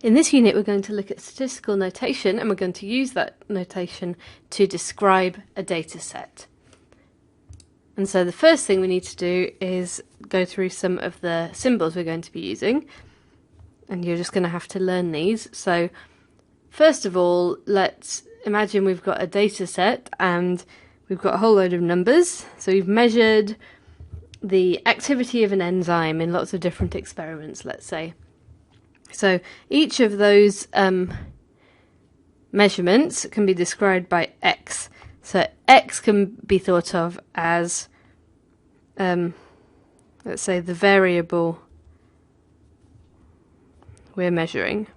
In this unit we're going to look at statistical notation, and we're going to use that notation to describe a data set. And so the first thing we need to do is go through some of the symbols we're going to be using, and you're just going to have to learn these. So first of all, let's imagine we've got a data set and we've got a whole load of numbers. So we've measured the activity of an enzyme in lots of different experiments, let's say. So each of those measurements can be described by x. So x can be thought of as, let's say, the variable we're measuring.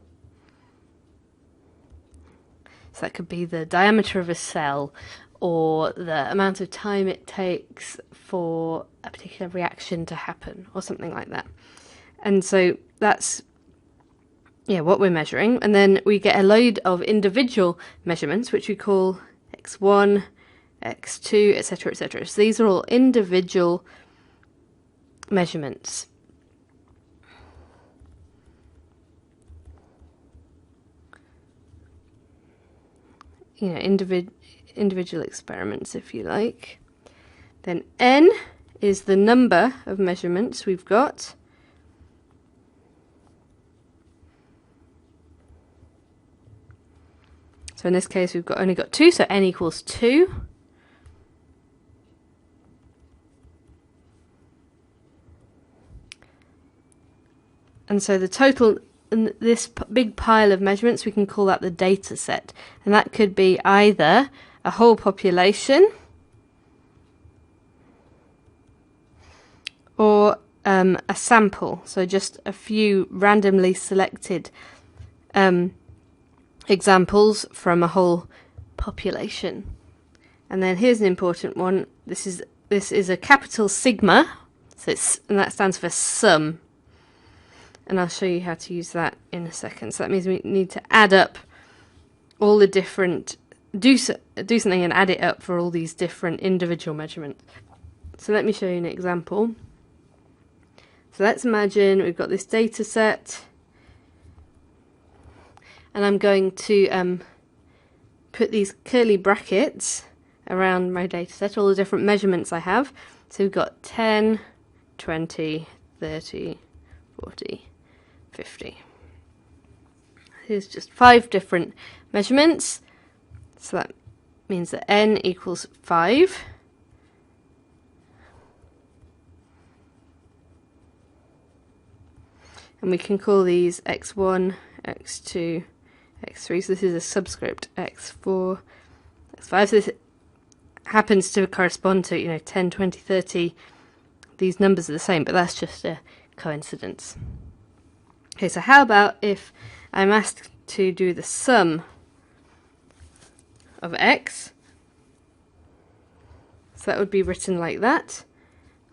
So that could be the diameter of a cell, or the amount of time it takes for a particular reaction to happen, or something like that. And so that's what we're measuring. And then we get a load of individual measurements, which we call x1, x2, etc., etc. So these are all individual measurements. Individual experiments, if you like. Then n is the number of measurements we've got. So in this case we've only got 2, so n equals 2. And so the total in this big pile of measurements, we can call that the data set. And that could be either a whole population or a sample, so just a few randomly selected examples from a whole population. And then here's an important one. This is a capital sigma, and that stands for sum. And I'll show you how to use that in a second. So that means we need to add up all the different, do something and add it up for all these different individual measurements. So let me show you an example. So let's imagine we've got this data set, and I'm going to put these curly brackets around my data set, all the different measurements I have. So we've got 10, 20, 30, 40, 50. Here's just 5 different measurements. So that means that n equals 5. And we can call these x1, x2, x3. So this is a subscript x4, x5. So this happens to correspond to 10, 20, 30. These numbers are the same, but that's just a coincidence. Okay, so how about if I'm asked to do the sum of x? So that would be written like that.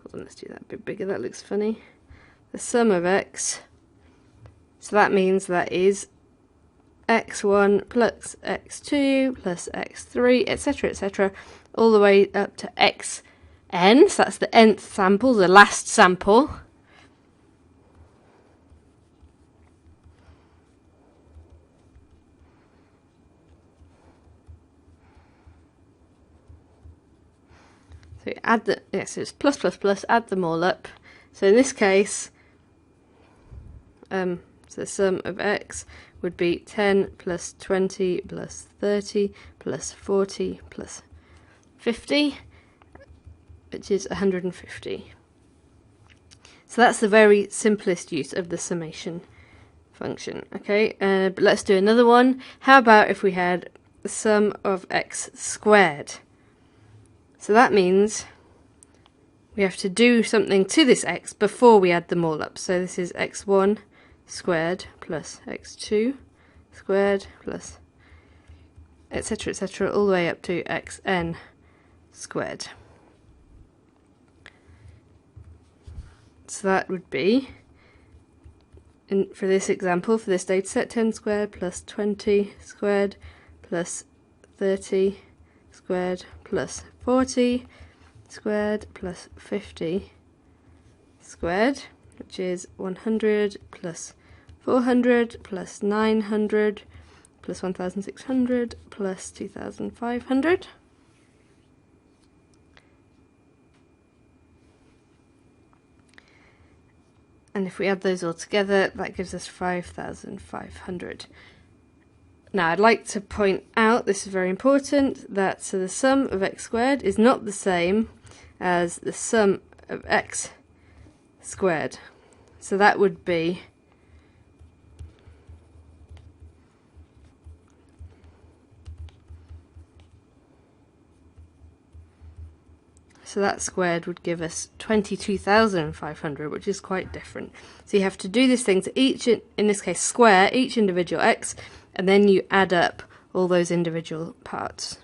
Hold on, let's do that a bit bigger, that looks funny. The sum of x, so that means that is x1 plus x2 plus x3, etc., etc., all the way up to xn, so that's the nth sample, the last sample. So add so it's plus plus plus, add them all up. So in this case, so the sum of x would be 10 plus 20 plus 30 plus 40 plus 50, which is 150. So that's the very simplest use of the summation function. Okay, but let's do another one. How about if we had the sum of x squared? So that means we have to do something to this x before we add them all up. So this is x1 squared plus x2 squared plus etc., etc., all the way up to xn squared. So that would be, for this example, for this data set, 10 squared plus 20 squared plus 30 squared plus 40 squared plus 50 squared, which is 100 plus 400 plus 900 plus 1,600 plus 2,500. And if we add those all together, that gives us 5,500. Now I'd like to point out, this is very important, that so the sum of x squared is not the same as the sum of x squared. So that would be that squared would give us 22,500, which is quite different. So you have to do this thing to each, in this case, square each individual x, and then you add up all those individual parts.